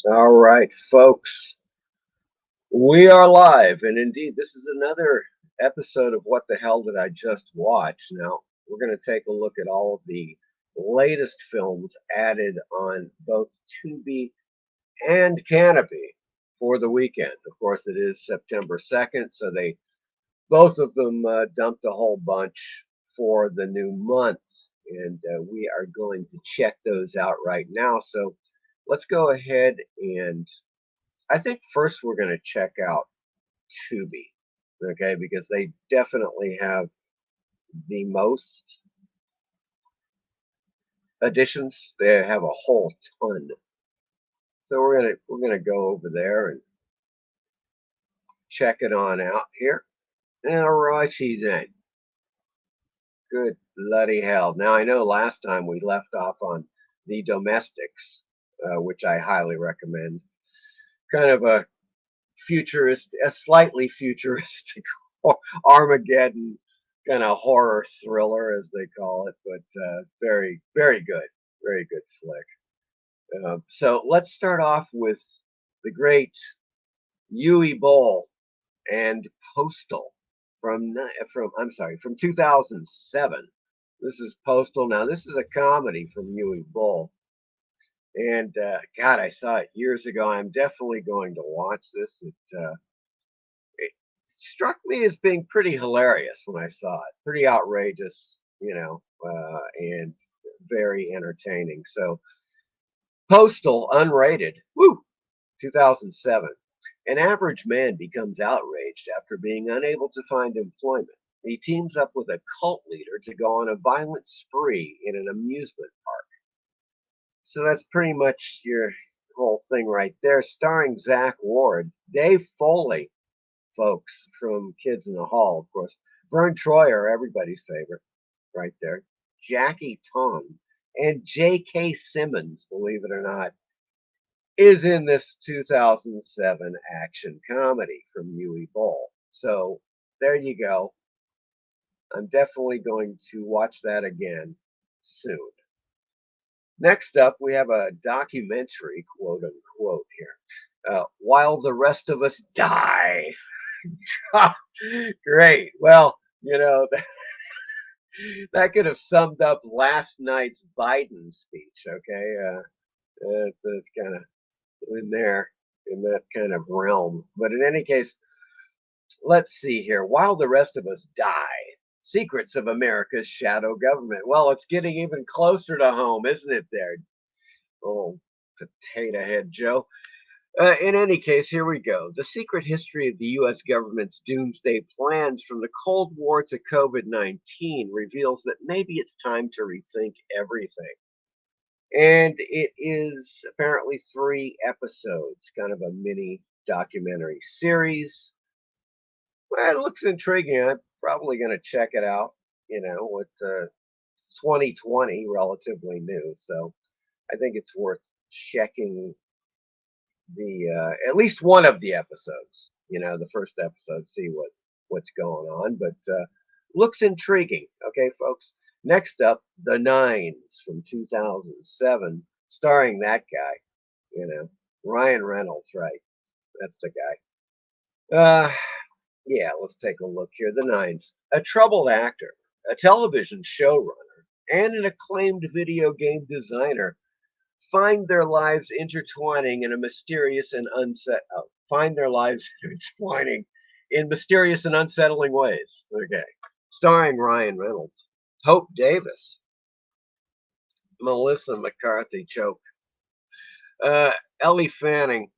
All right, folks, we are live, and indeed, this is another episode of What the Hell Did I Just Watch? Now, we're going to take a look at all of the latest films added on both Tubi and Canopy for the weekend. Of course, it is September 2nd, so they both of them dumped a whole bunch for the new month, and we are going to check those out right now. So let's go ahead and I think first we're going to check out Tubi, okay, because they definitely have the most additions. They have a whole ton. So we're gonna go over there and check it on out here. All righty then. Good bloody hell. Now I know last time we left off on the domestics, which I highly recommend. Kind of a slightly futuristic Armageddon kind of horror thriller, as they call it, but very, very good flick. So let's start off with the great Yui Bowl and Postal from 2007. This is Postal. Now this is a comedy from Yui Bowl, and God, I saw it years ago. I'm definitely going to watch this. It struck me as being pretty hilarious when I saw it. Pretty outrageous, and very entertaining. So, Postal, unrated, woo, 2007. An average man becomes outraged after being unable to find employment. He teams up with a cult leader to go on a violent spree in an amusement park. So that's pretty much your whole thing right there. Starring Zach Ward, Dave Foley, folks from Kids in the Hall, of course. Vern Troyer, everybody's favorite, right there. Jackie Tong and J.K. Simmons, believe it or not, is in this 2007 action comedy from Yui Bowl. So there you go. I'm definitely going to watch that again soon. Next up, we have a documentary, quote unquote, here. While the rest of us die. Great. Well, that could have summed up last night's Biden speech. Okay, it's kind of in there in that kind of realm. But in any case, let's see here. While the rest of us die, secrets of America's shadow government. Well, it's getting even closer to home, isn't it? There, oh, potato head Joe. In any case, here we go. The secret history of the U.S. government's doomsday plans from the Cold War to COVID-19 reveals that maybe it's time to rethink everything. And it is apparently 3 episodes, kind of a mini documentary series. Well, it looks intriguing. I'm probably going to check it out. With 2020 relatively new, so I think it's worth checking the at least one of the episodes. The first episode, see what's going on. But looks intriguing. Okay, folks. Next up, The Nines from 2007, starring that guy. Ryan Reynolds, right? That's the guy. Yeah, let's take a look here. The Nines, a troubled actor, a television showrunner, and an acclaimed video game designer find their lives intertwining in a mysterious and find their lives intertwining in mysterious and unsettling ways. Okay, starring Ryan Reynolds, Hope Davis, Melissa McCarthy, choke, Ellie Fanning,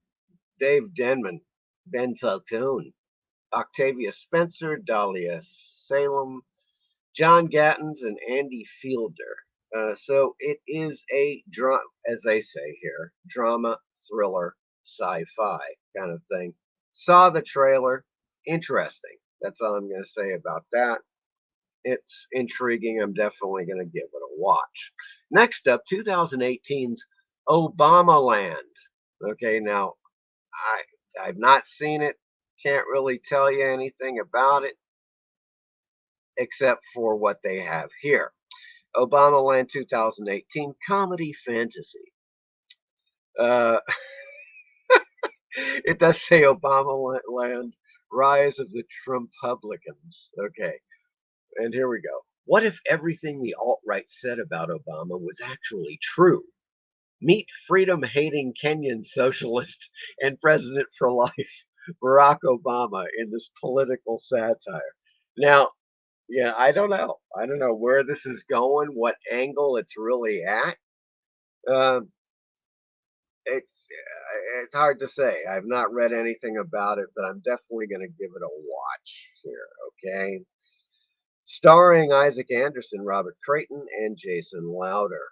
Dave Denman, Ben Falcone, Octavia Spencer, Dahlia Salem, John Gattens, and Andy Fielder. So it is a drama, as they say here, drama, thriller, sci-fi kind of thing. Saw the trailer, interesting. That's all I'm going to say about that. It's intriguing. I'm definitely going to give it a watch. Next up, 2018's Obama Land. Okay, now I've not seen it. Can't really tell you anything about it except for what they have here. Obama Land 2018 comedy fantasy. Uh, It does say Obama land, rise of the Trumpublicans. Okay, and here we go. What if everything the alt-right said about Obama was actually true? Meet freedom-hating Kenyan socialist and president for life, Barack Obama, in this political satire. Now, yeah, I don't know. I don't know where this is going, what angle it's really at. Um, it's hard to say. I've not read anything about it, but I'm definitely going to give it a watch here. Okay, starring Isaac Anderson, Robert Creighton, and Jason Lauder,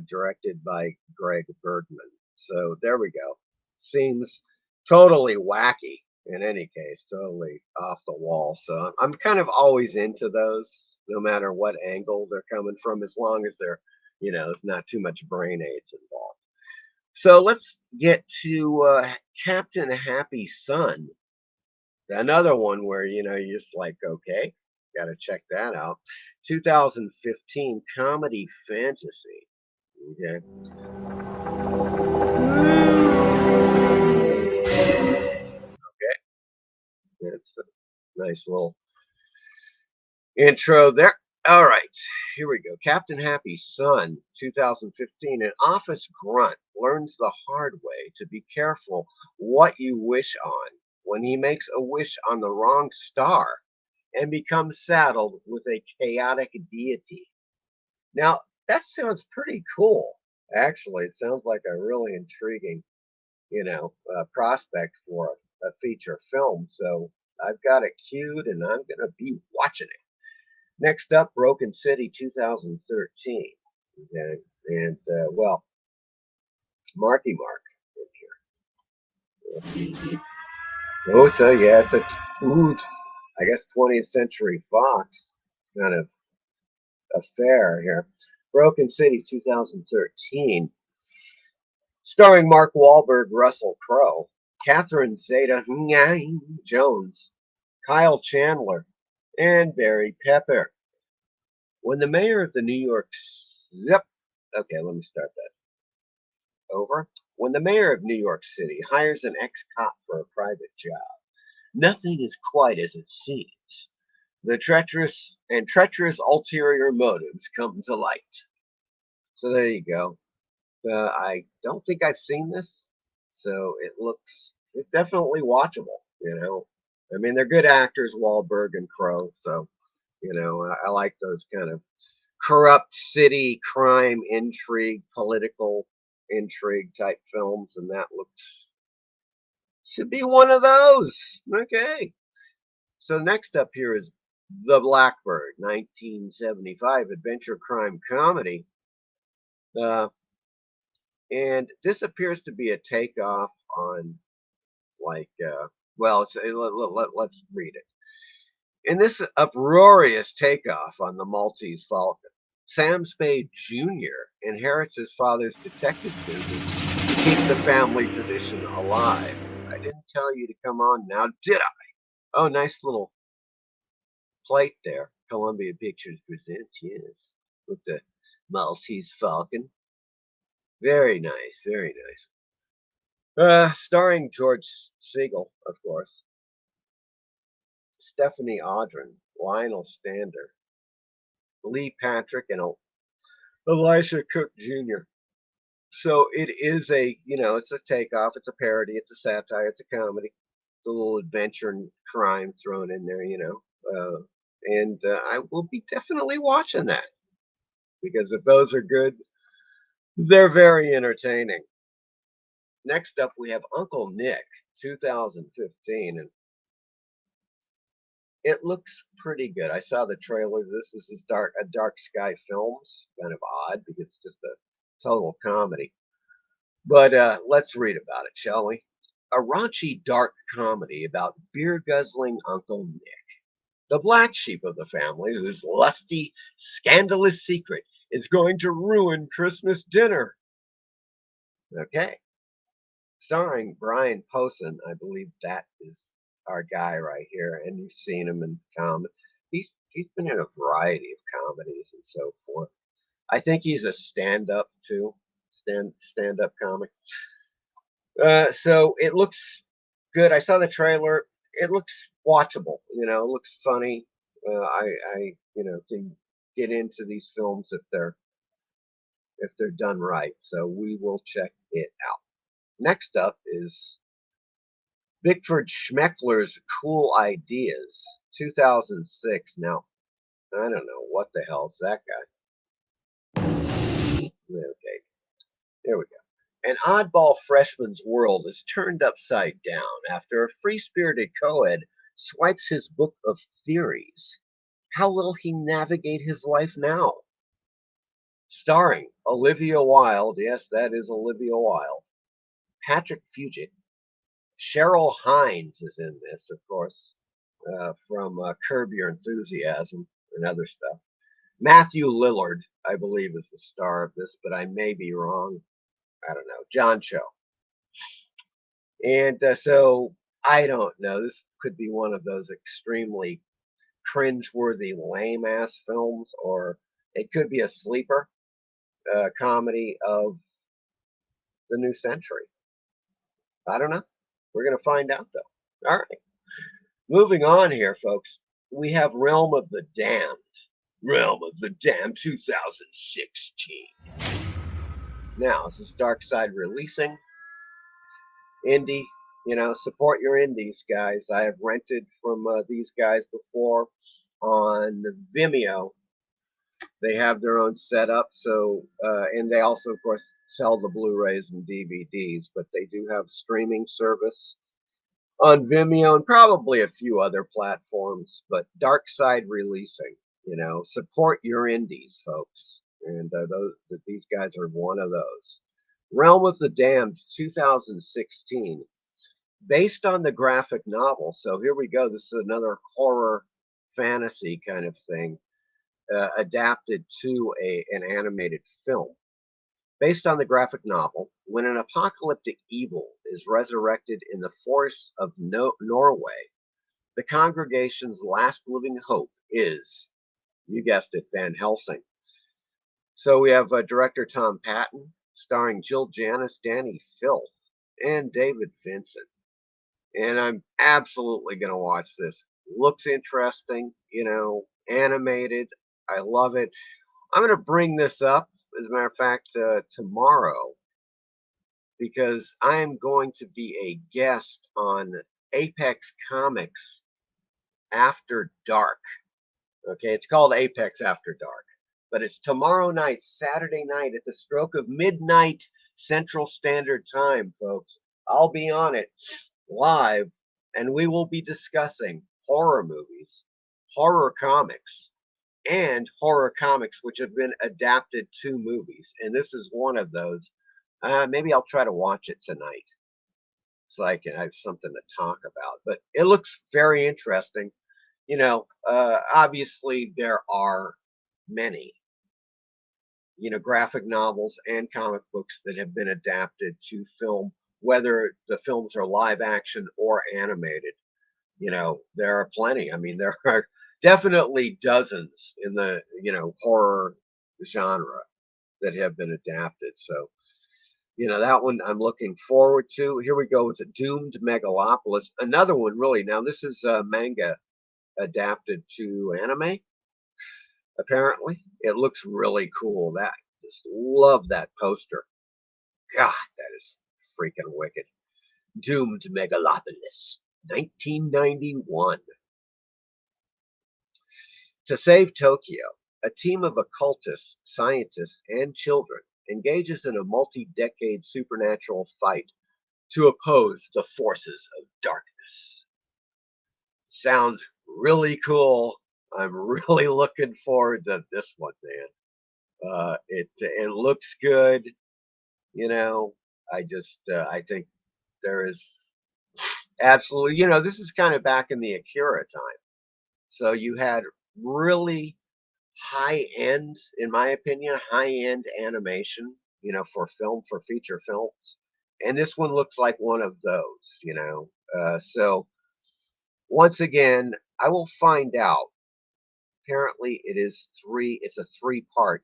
directed by Greg Bergman. So there we go. Seems totally wacky in any case, totally off the wall. So I'm kind of always into those, no matter what angle they're coming from, as long as they're, there's not too much brain aids involved. So let's get to Captain Happy Son, another one where you're just like, okay, got to check that out. 2015 comedy fantasy. Okay, that's a nice little intro there. All right, here we go. Captain Happy's Son, 2015. An office grunt learns the hard way to be careful what you wish on when he makes a wish on the wrong star and becomes saddled with a chaotic deity. Now, that sounds pretty cool. Actually, it sounds like a really intriguing, prospect for a feature film. So I've got it queued and I'm going to be watching it. Next up, Broken City 2013. Okay. And, well, Marky Mark in here. Oh, so yeah, it's a, ooh, I guess, 20th Century Fox kind of affair here. Broken City 2013, starring Mark Wahlberg, Russell Crowe, Catherine Zeta-Jones, Kyle Chandler, and Barry Pepper. When the mayor of the New York, yep, okay, let me start that over. When the mayor of New York City hires an ex-cop for a private job, nothing is quite as it seems. The treacherous ulterior motives come to light. So there you go. I don't think I've seen this, so it's definitely watchable. I mean, they're good actors, Wahlberg and Crowe. So I like those kind of corrupt city crime intrigue, political intrigue type films, and that looks should be one of those. Okay. So next up here is The Blackbird, 1975 adventure crime comedy. Uh, and this appears to be a takeoff on, like, well, let's read it. In this uproarious takeoff on the Maltese Falcon, Sam Spade Jr. inherits his father's detective business to keep the family tradition alive. I didn't tell you to come on now, did I? Oh, nice little plate there. Columbia Pictures presents, yes, with the Maltese Falcon. Very nice, very nice. Starring George Siegel, of course, Stephanie Audrin, Lionel Stander, Lee Patrick, and Elisha Cook Jr. So it is it's a takeoff, it's a parody, it's a satire, it's a comedy, a little adventure and crime thrown in there, and I will be definitely watching that because if those are good, they're very entertaining. Next up, we have Uncle Nick, 2015, and it looks pretty good. I saw the trailer. This is Dark Sky Films. Kind of odd because it's just a total comedy. But let's read about it, shall we? A raunchy dark comedy about beer guzzling Uncle Nick, the black sheep of the family, whose lusty, scandalous secret is going to ruin Christmas dinner. Okay. Starring Brian Posehn, I believe that is our guy right here, and you've seen him in comedy. He's been in a variety of comedies and so forth. I think he's a stand-up too, stand-up comic. So it looks good. I saw the trailer. It looks watchable. It looks funny. I can get into these films if they're done right. So we will check it out. Next up is Bickford Schmeckler's Cool Ideas, 2006. Now, I don't know what the hell's that guy. Okay, there we go. An oddball freshman's world is turned upside down after a free-spirited co-ed swipes his book of theories. How will he navigate his life now? Starring Olivia Wilde, yes, that is Olivia Wilde, Patrick Fugit, Cheryl Hines is in this, of course, from Curb Your Enthusiasm and other stuff. Matthew Lillard, I believe, is the star of this, but I may be wrong. I don't know. John Cho. And so I don't know. This could be one of those extremely cringeworthy, lame ass films, or it could be a sleeper comedy of the new century. I don't know. We're going to find out, though. All right. Moving on here, folks. We have Realm of the Damned. Realm of the Damned 2016. Now, this is Dark Side releasing. Indie, support your indies, guys. I have rented from these guys before on Vimeo. They have their own setup, so and they also, of course, sell the Blu-rays and DVDs, but they do have streaming service on Vimeo and probably a few other platforms. But Dark Side releasing, support your indies, folks, and these guys are one of those. Realm of the Damned, 2016, based on the graphic novel. So here we go. This is another horror fantasy kind of thing. Adapted to an animated film. Based on the graphic novel, when an apocalyptic evil is resurrected in the forests of Norway, the congregation's last living hope is, you guessed it, Van Helsing. So we have director Tom Patton, starring Jill Janis, Danny Filth, and David Vincent. And I'm absolutely going to watch this. Looks interesting, animated. I love it. I'm going to bring this up, as a matter of fact, tomorrow, because I am going to be a guest on Apex Comics After Dark. Okay, it's called Apex After Dark, but it's tomorrow night, Saturday night, at the stroke of midnight Central Standard Time, folks. I'll be on it live, and we will be discussing horror movies, horror comics, and horror comics which have been adapted to movies. And this is one of those. Maybe I'll try to watch it tonight so I can have something to talk about. But it looks very interesting. Obviously there are many, graphic novels and comic books that have been adapted to film, whether the films are live action or animated. There are plenty. I mean, there are definitely dozens in the, horror genre that have been adapted. So, that one I'm looking forward to. Here we go with the Doomed Megalopolis. Another one, really. Now, this is manga adapted to anime, apparently. It looks really cool. Just love that poster. God, that is freaking wicked. Doomed Megalopolis, 1991. To save Tokyo, a team of occultists, scientists, and children engages in a multi-decade supernatural fight to oppose the forces of darkness. Sounds really cool. I'm really looking forward to this one, man. It looks good. I think there is absolutely, this is kind of back in the Akira time. So you had really high end, in my opinion, high end animation, for feature films. And this one looks like one of those. So once again, I will find out. Apparently it's a 3-part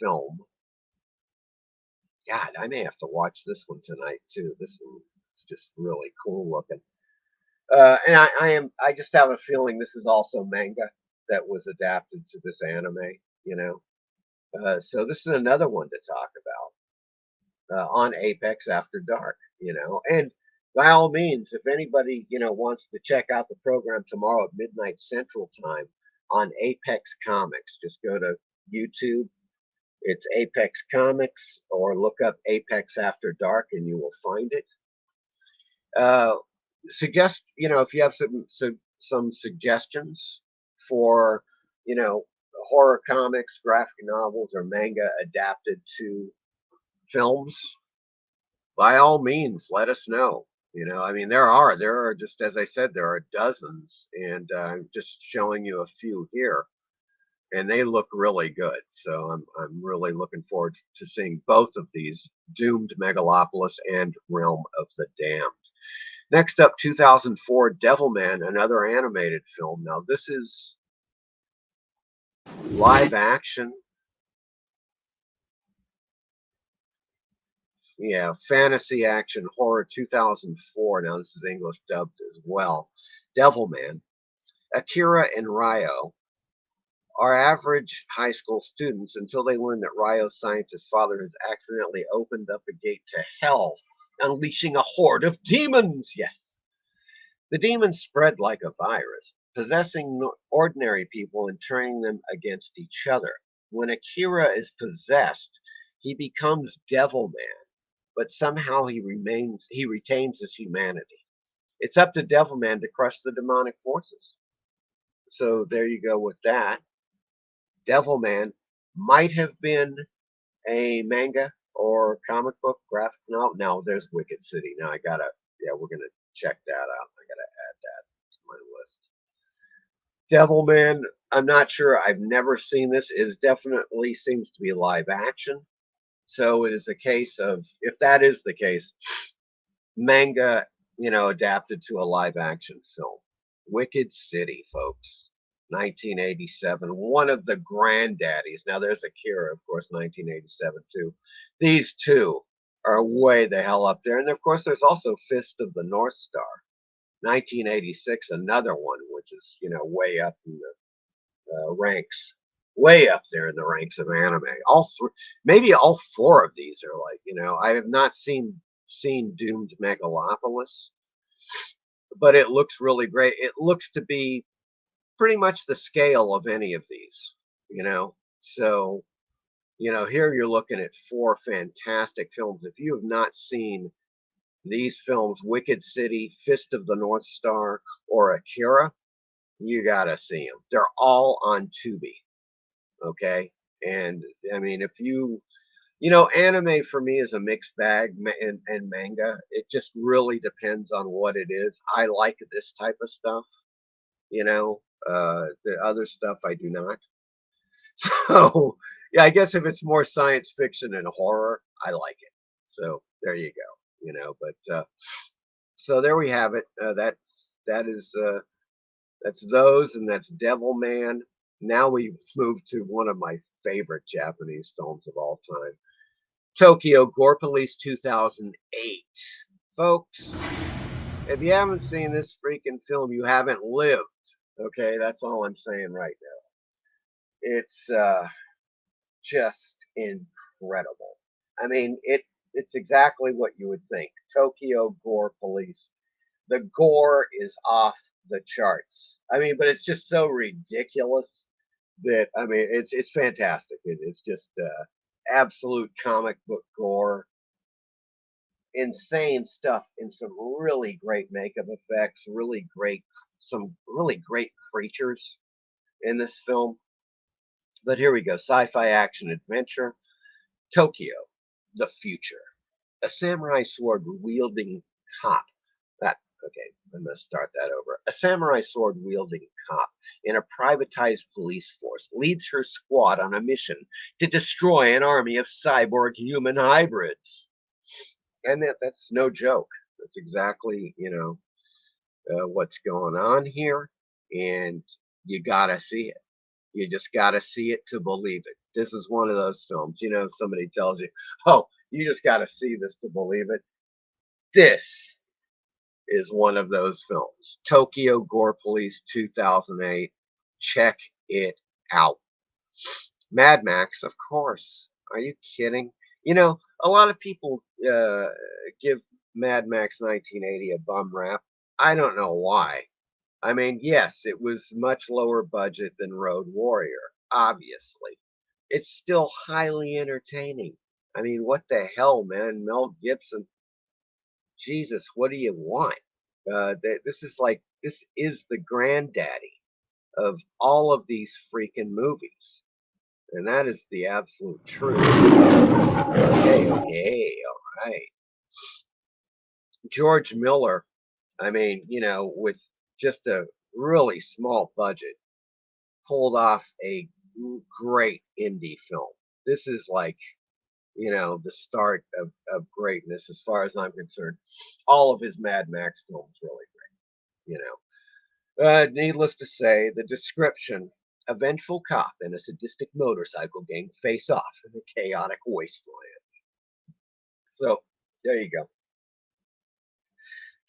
film. God, I may have to watch this one tonight too. This one is just really cool looking. And I just have a feeling this is also manga that was adapted to this anime, you know. So this is another one to talk about on Apex After Dark, you know. And by all means, if anybody, you know, wants to check out the program tomorrow at midnight Central Time on Apex Comics, just go to YouTube. It's Apex Comics, or look up Apex After Dark, and you will find it. Uh, Suggest, you know, if you have some suggestions for, you know, horror comics, graphic novels, or manga adapted to films, by all means, let us know. You know, I mean, there are just, as I said, there are dozens, and I'm just showing you a few here, and they look really good. So I'm really looking forward to seeing both of these: Doomed Megalopolis and Realm of the Damned. Next up, 2004, Devilman, another animated film. Now, this is live action. Yeah, fantasy action horror 2004. Now, this is English dubbed as well. Devilman. Akira and Ryo are average high school students until they learn that Ryo's scientist father has accidentally opened up a gate to hell, unleashing a horde of demons. Yes. The demons spread like a virus, possessing ordinary people and turning them against each other. When Akira is possessed, he becomes Devilman, but somehow he retains his humanity. It's up to Devilman to crush the demonic forces. So there you go with that. Devilman might have been a manga or comic book graphic novel. Now there's Wicked City. Now yeah, we're gonna check that out. I gotta add that to my list. Devilman, I'm not sure. I've never seen this. It definitely seems to be live action. So it is a case of, if that is the case, manga, you know, adapted to a live action film. Wicked City, folks. 1987, one of the granddaddies. Now there's Akira, of course, 1987 too. These two are way the hell up there. And of course, there's also Fist of the North Star, 1986, another one, which is, you know, way up in the ranks, way up there in the ranks of anime. All three, maybe all four of these are like, you know, I have not seen Doomed Megalopolis, but it looks really great. It looks to be pretty much the scale of any of these, you know. So, you know, here you're looking at four fantastic films. If you have not seen these films, Wicked City, Fist of the North Star, or Akira, you gotta see them. They're all on Tubi, okay? And I mean, if you know, anime for me is a mixed bag, and manga. It just really depends on what it is. I like this type of stuff, you know. The other stuff I do not. So, yeah, I guess if it's more science fiction and horror, I like it. So there you go. You know, but so there we have it. That's those, and that's Devilman. Now we move to one of my favorite Japanese films of all time, Tokyo Gore Police 2008. Folks, if you haven't seen this freaking film, you haven't lived. Okay, that's all I'm saying right now. It's just incredible. I mean, it's exactly what you would think. Tokyo Gore Police. The gore is off the charts. I mean, but it's just so ridiculous that, I mean, it's fantastic. It's just absolute comic book gore, insane stuff, and some really great makeup effects, some really great creatures in this film. But here we go: sci-fi action adventure, Tokyo, the future. A samurai sword wielding cop. That okay, I must start that over. A samurai sword wielding cop in a privatized police force leads her squad on a mission to destroy an army of cyborg human hybrids. And that's no joke. That's exactly, you know, what's going on here, and you gotta see it. You just gotta see it to believe it. This is one of those films, you know, somebody tells you, "Oh, you just gotta see this to believe it." This is one of those films. Tokyo Gore Police 2008. Check it out. Mad Max, of course. Are you kidding? You know, a lot of people give Mad Max 1980 a bum rap. I don't know why. I mean, yes, it was much lower budget than Road Warrior, obviously. It's still highly entertaining. I mean, what the hell, man? Mel Gibson, Jesus, what do you want? This is the granddaddy of all of these freaking movies. And that is the absolute truth. Okay, okay, all right. George Miller, I mean, with just a really small budget, pulled off a great indie film. This is like, the start of greatness as far as I'm concerned. All of his Mad Max films really great, needless to say, the description: a vengeful cop and a sadistic motorcycle gang face off in a chaotic wasteland. So there you go.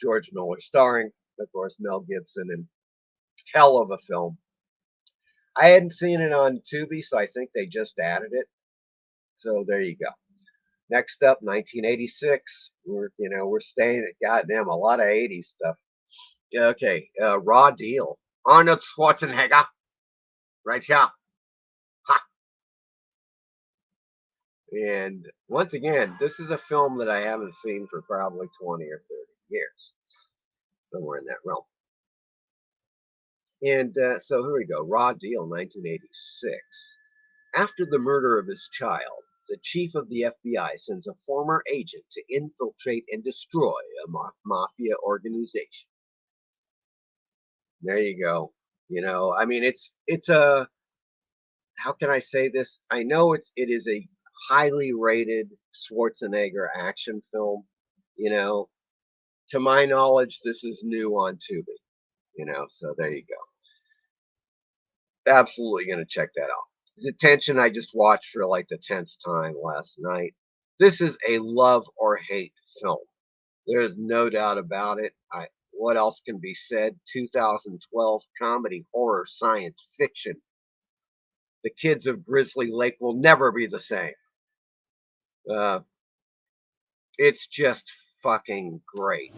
George Miller, starring, of course, Mel Gibson, and hell of a film. I hadn't seen it on Tubi, so I think they just added it. So there you go. Next up, 1986. We're staying at goddamn a lot of 80s stuff. Okay, Raw Deal. Arnold Schwarzenegger, right here. Ha. And once again, this is a film that I haven't seen for probably 20 or 30 years, somewhere in that realm. And so here we go. Raw Deal, 1986. After the murder of his child, the chief of the FBI sends a former agent to infiltrate and destroy a mafia organization. There you go. I mean, it's a, how can I say this? I know it is a highly rated Schwarzenegger action film. You know, to my knowledge, this is new on Tubi. So there you go. Absolutely going to check that out. Detention, I just watched for like the 10th time last night. This is a love or hate film. There's no doubt about it. What else can be said? 2012 comedy, horror, science fiction. The kids of Grizzly Lake will never be the same. Uh, it's just fucking great.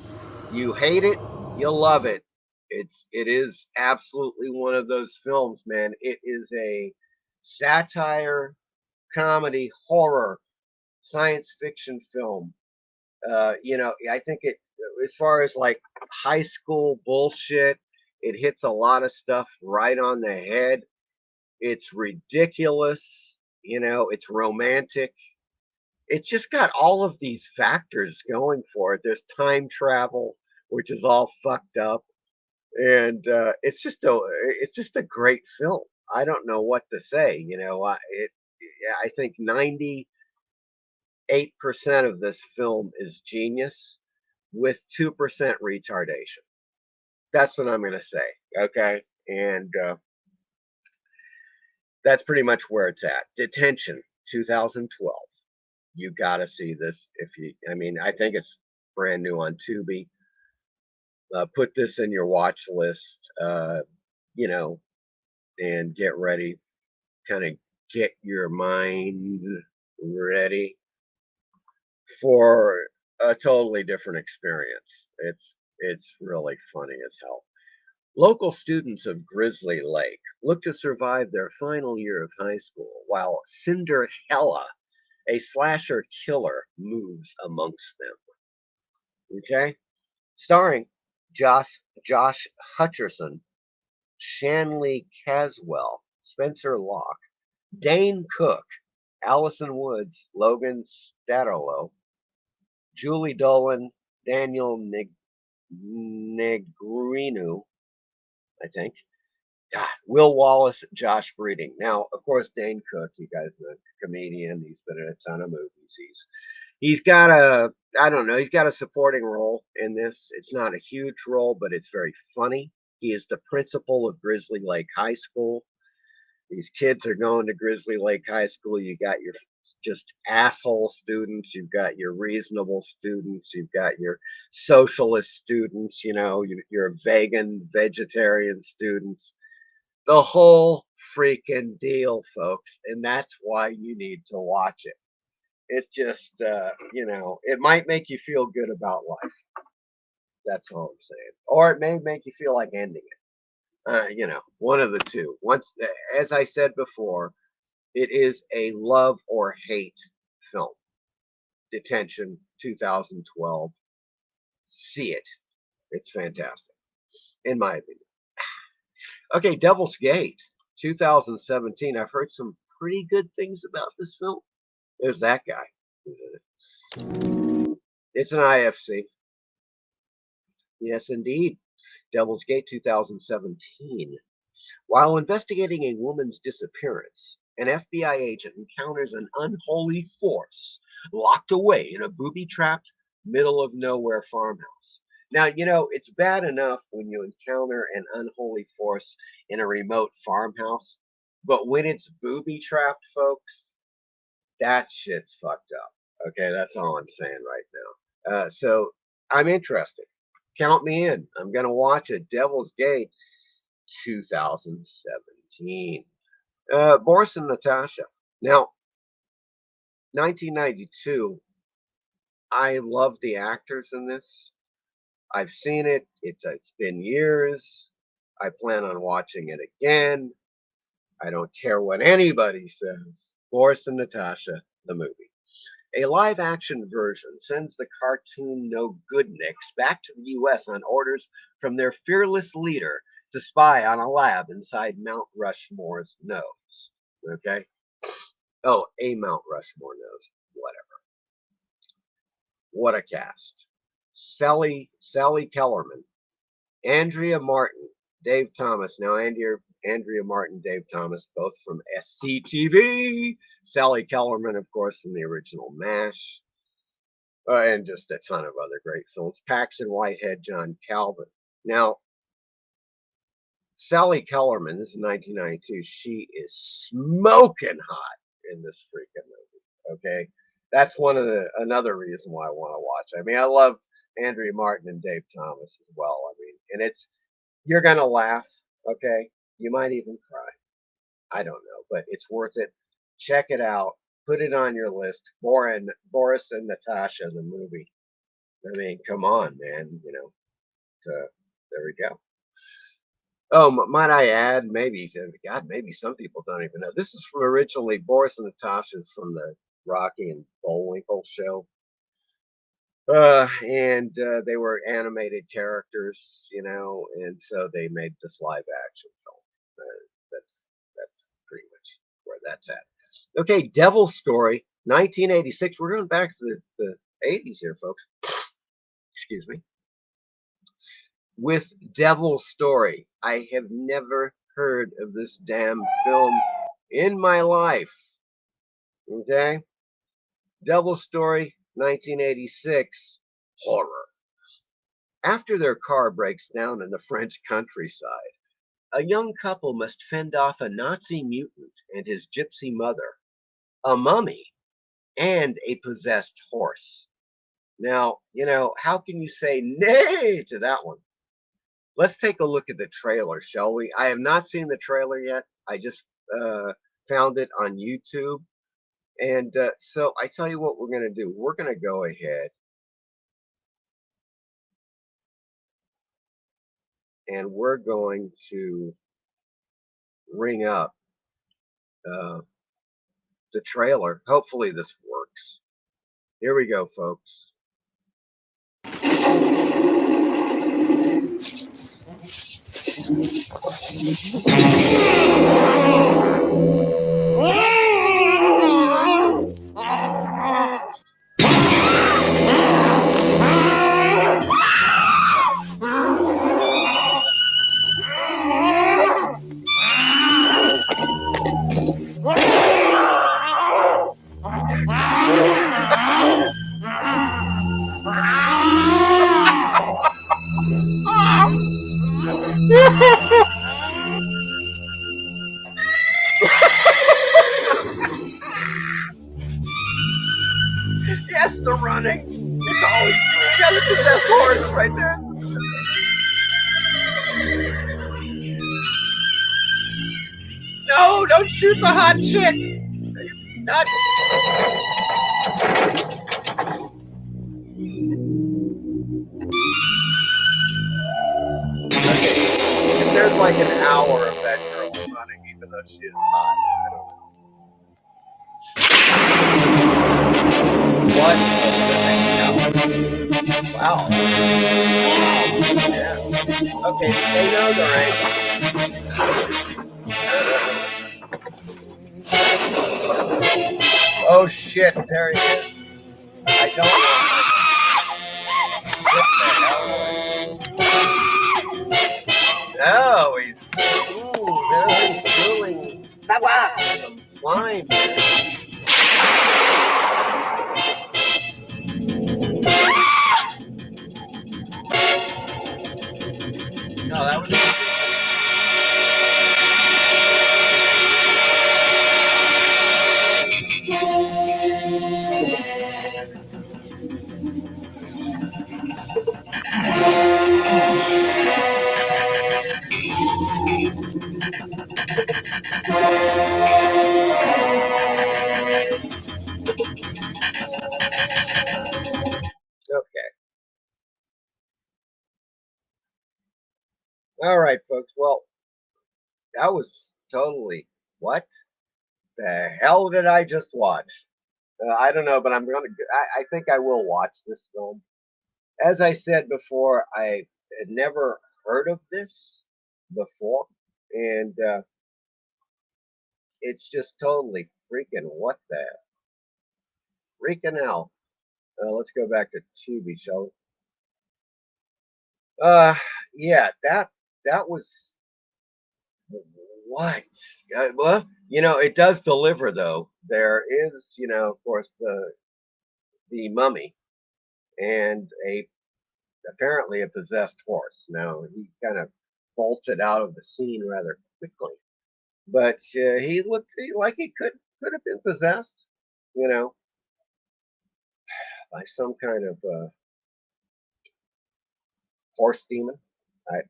You hate it, you'll love it. It is absolutely one of those films, man. It is a satire, comedy, horror, science fiction film. I think as far as like high school bullshit, it hits a lot of stuff right on the head. It's ridiculous, it's romantic. It's just got all of these factors going for it. There's time travel, which is all fucked up, and it's just a great film. I don't know what to say. I think 98% of this film is genius with 2% retardation. That's what I'm going to say. Okay. And that's pretty much where it's at. Detention, 2012. You got to see this I mean, I think it's brand new on Tubi. Put this in your watch list, and get ready. Kind of get your mind ready for a totally different experience. It's really funny as hell. Local students of Grizzly Lake look to survive their final year of high school while Cinderella, a slasher killer, moves amongst them. Okay? Starring Josh Hutcherson, Shanley Caswell, Spencer Locke, Dane Cook, Allison Woods, Logan Statolo, Julie Dolan, Daniel Negreanu, I think. God, Will Wallace, Josh Breeding. Now, of course, Dane Cook, you guys know, comedian. He's been in a ton of movies. He's got I don't know, he's got a supporting role in this. It's not a huge role, but it's very funny. He is the principal of Grizzly Lake High School. These kids are going to Grizzly Lake High School. You got your just asshole students, you've got your reasonable students, you've got your socialist students, your vegan, vegetarian students, the whole freaking deal, folks. And that's why you need to watch it. It's just, it might make you feel good about life. That's all I'm saying. Or it may make you feel like ending it. One of the two. Once, as I said before, it is a love or hate film. Detention, 2012. See it. It's fantastic, in my opinion. Okay, Devil's Gate, 2017. I've heard some pretty good things about this film. There's that guy who's in it. It's an IFC. Yes, indeed. Devil's Gate, 2017. While investigating a woman's disappearance, an FBI agent encounters an unholy force locked away in a booby-trapped, middle-of-nowhere farmhouse. Now, it's bad enough when you encounter an unholy force in a remote farmhouse, but when it's booby-trapped, folks, that shit's fucked up. Okay, that's all I'm saying right now. So I'm interested. Count me in. I'm going to watch it. Devil's Gate, 2017. Boris and Natasha. Now, 1992. I love the actors in this. I've seen it. It's been years. I plan on watching it again. I don't care what anybody says. Boris and Natasha, the movie. A live-action version sends the cartoon no-goodniks back to the U.S. on orders from their fearless leader to spy on a lab inside Mount Rushmore's nose. Okay? Oh, a Mount Rushmore nose. Whatever. What a cast. Sally Kellerman, Andrea Martin, Dave Thomas. Now, Andrea Martin, Dave Thomas, both from SCTV. Sally Kellerman, of course, from the original MASH. And just a ton of other great films. Paxton Whitehead, John Calvin. Now, Sally Kellerman, this is 1992. She is smoking hot in this freaking movie. Okay? That's another reason why I want to watch. I mean, I love Andrea Martin and Dave Thomas as well. I mean, and you're going to laugh, okay? You might even cry. I don't know, but it's worth it. Check it out. Put it on your list. Boris and Natasha, the movie. I mean, come on, man. There we go. Oh, might I add, maybe some people don't even know. This is from originally Boris and Natasha's from the Rocky and Bullwinkle show. And they were animated characters, and so they made this live action film. That's pretty much where that's at. Okay, Devil Story, 1986. We're going back to the 80s here, folks. Excuse me. With Devil Story, I have never heard of this damn film in my life. Okay? Devil Story, 1986, horror. After their car breaks down in the French countryside, a young couple must fend off a Nazi mutant and his gypsy mother, a mummy, and a possessed horse. Now, how can you say nay to that one? Let's take a look at the trailer, shall we? I have not seen the trailer yet. I just found it on YouTube. And so I tell you what we're going to do. We're going to go ahead and we're going to ring up the trailer. Hopefully this works. Here we go, folks. Shoot the hot chick! Not... If there's like an hour of that girl running, even though she is hot, I don't know. What? Wow. Yeah. Okay, they know they're angry. Oh shit, there he is. I don't know. No, he's doing some slime. No, that was okay. All right, folks. Well, that was totally what the hell did I just watch? I don't know, but I think I will watch this film. As I said before, I had never heard of this before, and it's just totally freaking what the freaking hell. Let's go back to Tubi, shall we? Yeah, that was what? Well, it does deliver though. There is, of course, the mummy and apparently a possessed horse. Now he kind of bolted out of the scene rather quickly, but he looked like he could have been possessed, you know, by some kind of horse demon. I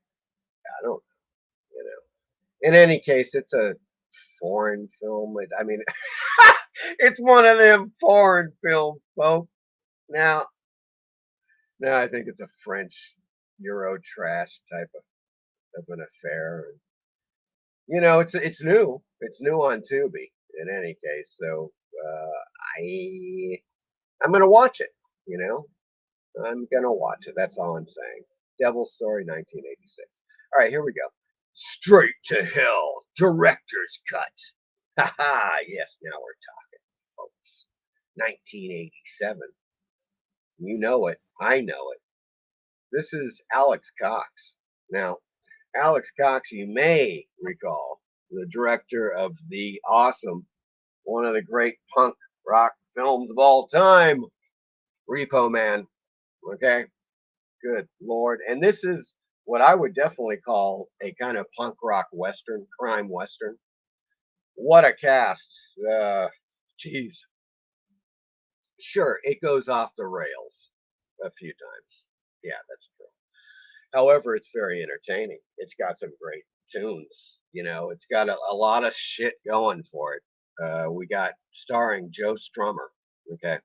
don't, you know. In any case, it's a foreign film. I mean, it's one of them foreign films, folks. Now, I think it's a French Euro trash type of an affair. And, it's new. It's new on Tubi. In any case, so I'm gonna watch it. I'm gonna watch it. That's all I'm saying. Devil Story, 1986. All right, here we go. Straight to Hell, director's cut. Haha, yes, now we're talking, folks. 1987. You know it. I know it. This is Alex Cox. Now, Alex Cox, you may recall, the director of the awesome, one of the great punk rock films of all time, Repo Man. Okay, good Lord. And this is what I would definitely call a kind of punk rock Western, crime Western. What a cast. Geez. Sure, it goes off the rails a few times. Yeah, that's true. However, it's very entertaining. It's got some great tunes. It's got a lot of shit going for it. We got starring Joe Strummer. Okay.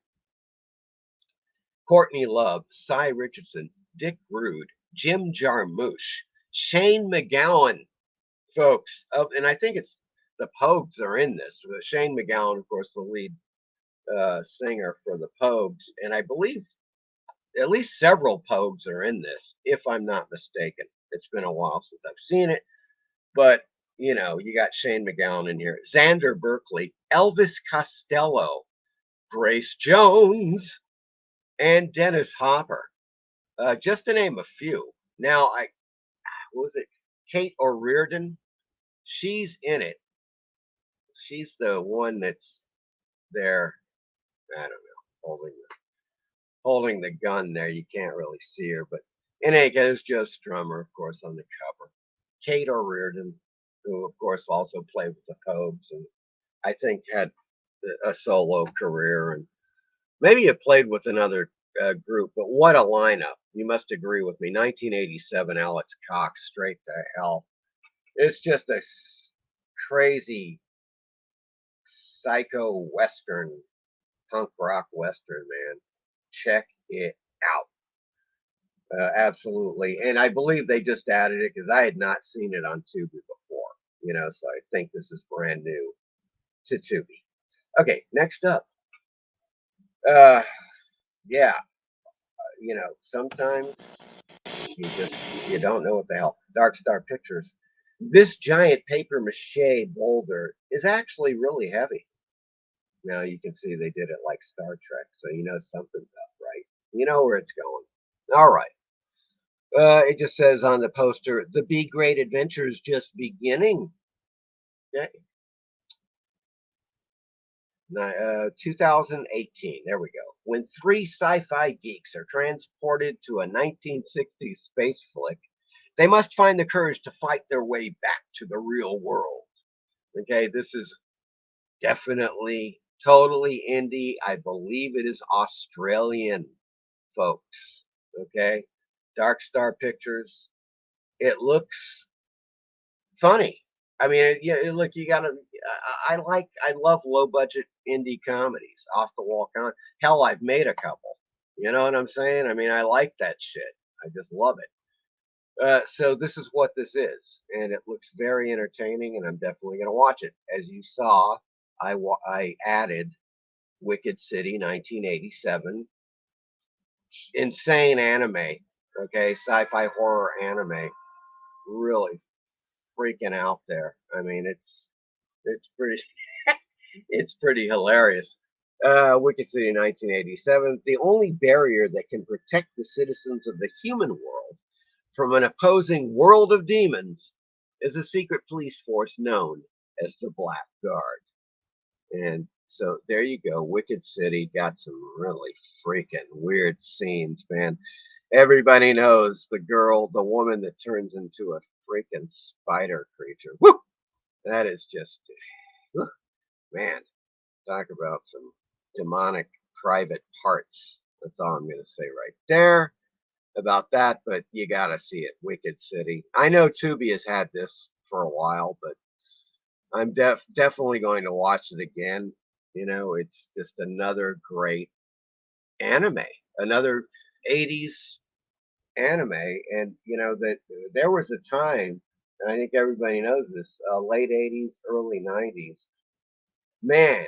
Courtney Love, Cy Richardson, Dick Rude, Jim Jarmusch, Shane MacGowan, folks. And I think it's the Pogues are in this. Shane MacGowan, of course, the lead singer for the Pogues. And I believe at least several Pogues are in this, if I'm not mistaken. It's been a while since I've seen it. But, you got Shane MacGowan in here. Xander Berkeley, Elvis Costello, Grace Jones, and Dennis Hopper. Just to name a few. Now, what was it? Kate O'Riordan? She's in it. She's the one that's there. I don't know, holding the gun there. You can't really see her, but in any case, Joe Strummer, of course, on the cover. Kate O'Riordan, who of course also played with the Pogues, and I think had a solo career, and maybe it played with another group. But what a lineup! You must agree with me. 1987, Alex Cox, Straight to Hell. It's just a crazy psycho western, punk rock western, man. Check it out. Absolutely. And I believe they just added it because I had not seen it on Tubi before, so I think this is brand new to Tubi. Okay, next up. Uh, yeah, sometimes you don't know what the hell. Dark Star Pictures. This giant paper mache boulder is actually really heavy. Now you can see they did it like Star Trek, so you know something's up, right? You know where it's going. All right. It just says on the poster, the Be Great Adventure is just beginning. Okay. 2018. There we go. When three sci-fi geeks are transported to a 1960s space flick, they must find the courage to fight their way back to the real world. Okay, this is definitely totally indie. I believe it is Australian, folks. Okay, Dark Star Pictures. It looks funny. I mean, yeah, look, you gotta. I love low budget indie comedies, off the wall con. Hell, I've made a couple. You know what I'm saying? I mean, I like that shit. I just love it. So this is what this is, and it looks very entertaining, and I'm definitely gonna watch it. As you saw, I added Wicked City 1987, insane anime. Okay, sci-fi horror anime, really freaking out there. I mean, it's pretty it's pretty hilarious. Wicked City 1987. The only barrier that can protect the citizens of the human world from an opposing world of demons is a secret police force known as the Blackguard. And so there you go. Wicked City got some really freaking weird scenes, man. Everybody knows the woman that turns into a freaking spider creature. Woo! That is just, man, talk about some demonic private parts. That's all I'm going to say right there about that, but you got to see it. Wicked City. I know Tubi has had this for a while, but I'm definitely going to watch it again. It's just another great anime, another 80s anime. And, that there was a time, and I think everybody knows this, late 80s, early 90s. Man,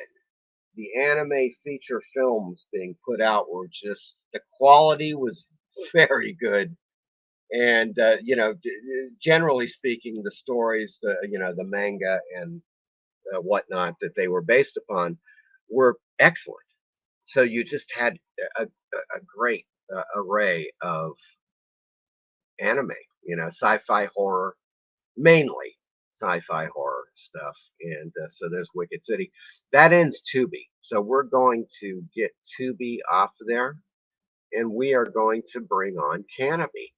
the anime feature films being put out were just, the quality was very good. And, generally speaking, the stories, the manga and whatnot that they were based upon were excellent. So you just had a great array of anime, sci-fi horror, mainly sci-fi horror stuff. And so there's Wicked City. That ends Tubi. So we're going to get Tubi off there, and we are going to bring on Canopy.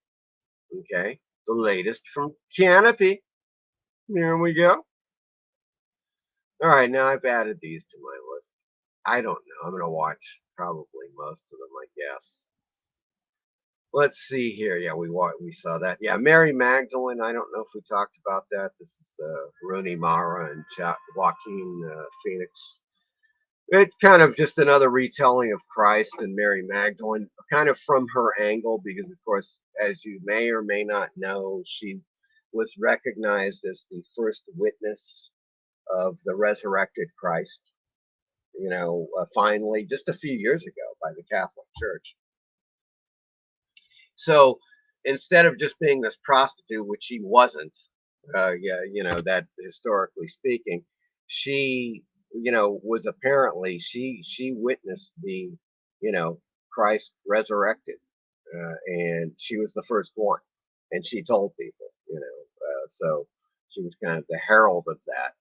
Okay, the latest from Canopy. Here we go. All right, now I've added these to my list. I don't know. I'm going to watch probably most of them, I guess. Let's see here. Yeah, we saw that. Yeah, Mary Magdalene. I don't know if we talked about that. This is Rooney Mara and Joaquin Phoenix. It's kind of just another retelling of Christ and Mary Magdalene, kind of from her angle, because, of course, as you may or may not know, she was recognized as the first witness of the resurrected Christ, finally, just a few years ago by the Catholic Church. So instead of just being this prostitute, which she wasn't, that historically speaking, she, was apparently, she witnessed the, Christ resurrected, and she was the first one, and she told people, so she was kind of the herald of that,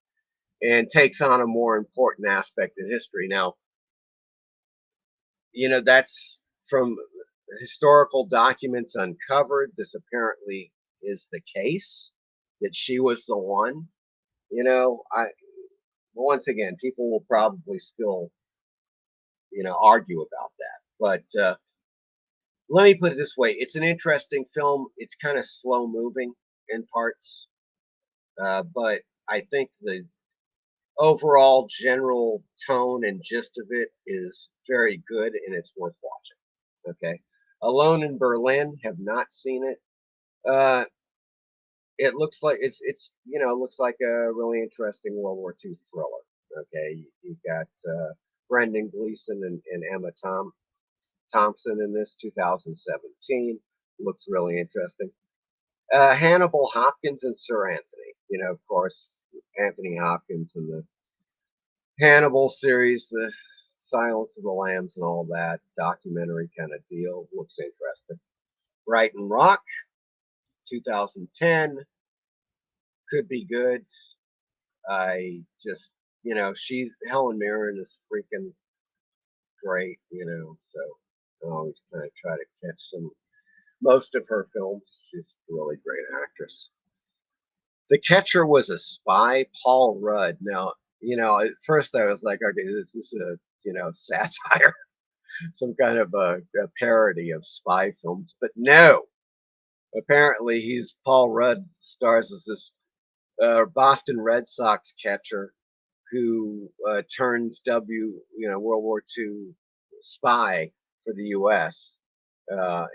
and takes on a more important aspect of history. Now, that's from historical documents uncovered. This apparently is the case that she was the one. I once again, people will probably still, argue about that. But let me put it this way: it's an interesting film. It's kind of slow moving in parts, but I think overall general tone and gist of it is very good and it's worth watching. Okay. Alone in Berlin, have not seen it. Uh, it looks like looks like a really interesting World War II thriller. Okay, you got Brendan Gleeson and Emma Thompson in this 2017. Looks really interesting. Hannibal Hopkins and Sir Anthony. Of course, Anthony Hopkins in the Hannibal series, the Silence of the Lambs, and all that documentary kind of deal. Looks interesting. Brighton Rock, 2010, could be good. I just, she's Helen Mirren is freaking great, so I always kind of try to catch most of her films. She's a really great actress. The Catcher was a spy, Paul Rudd. Now, at first I was like, okay, this is a, satire, some kind of a parody of spy films, but no. Apparently, Paul Rudd stars as this Boston Red Sox catcher who turns World War II spy for the U.S. So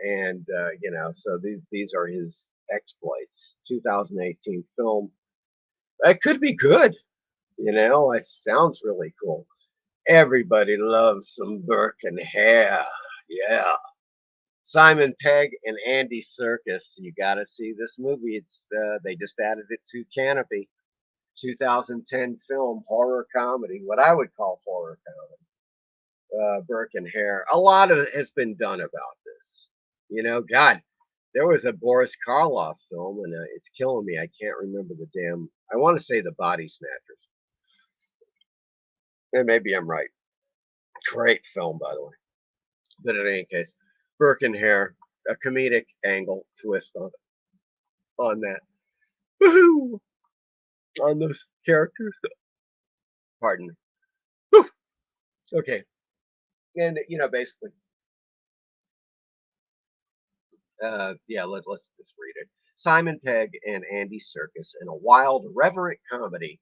these are his exploits. 2018 film. It could be good. It sounds really cool. Everybody loves some Burke and Hare. Yeah. Simon Pegg and Andy Serkis. You got to see this movie. They just added it to Canopy. 2010 film, horror comedy, what I would call horror comedy. Burke and Hare. A lot of it has been done about this. God, there was a Boris Karloff film, and it's killing me. I can't remember the damn. I want to say The Body Snatchers. And maybe I'm right. Great film, by the way. But in any case, Burke and Hare, a comedic angle twist on that. Woohoo! On those characters. Pardon me. Whew. Okay. And basically, yeah, let's just read it. Simon Pegg and Andy Serkis in a wild, irreverent comedy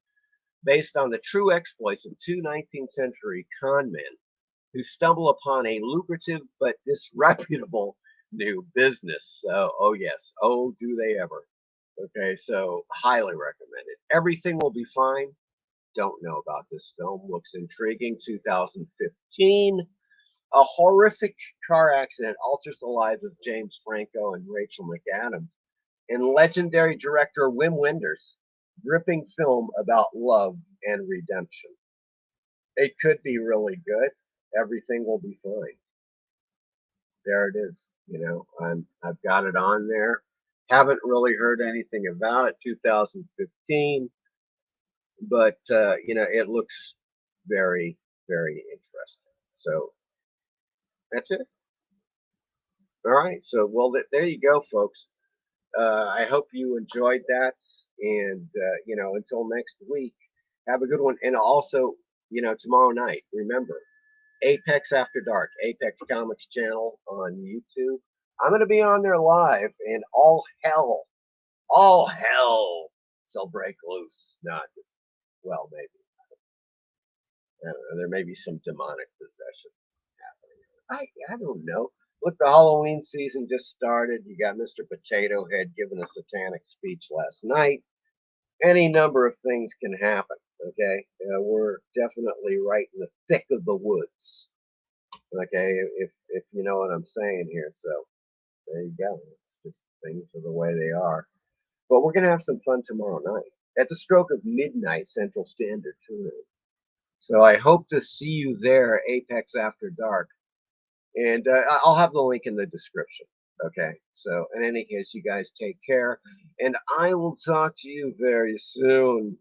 based on the true exploits of two 19th century con men who stumble upon a lucrative but disreputable new business. So, oh yes, oh do they ever? Okay, so highly recommended. Everything Will Be Fine. Don't know about this film. Looks intriguing. 2015. A horrific car accident alters the lives of James Franco and Rachel McAdams and legendary director Wim Wenders' gripping film about love and redemption. It could be really good. Everything Will Be Fine. There it is. I've got it on there. Haven't really heard anything about it. 2015, but it looks very, very interesting. So that's it. All right. So well, there you go, folks. I hope you enjoyed that, and until next week, have a good one. And also, tomorrow night, remember Apex After Dark, Apex Comics channel on YouTube. I'm going to be on there live, and all hell shall break loose. Not just, well, maybe. I don't know, there may be some demonic possession happening. I don't know. Look, the Halloween season just started. You got Mr. Potato Head giving a satanic speech last night. Any number of things can happen. Okay, we're definitely right in the thick of the woods. Okay, if you know what I'm saying here. So there you go. It's just things are the way they are. But we're gonna have some fun tomorrow night at the stroke of midnight Central Standard Time. So I hope to see you there, Apex After Dark, and I'll have the link in the description. Okay. So in any case, you guys take care, and I will talk to you very soon.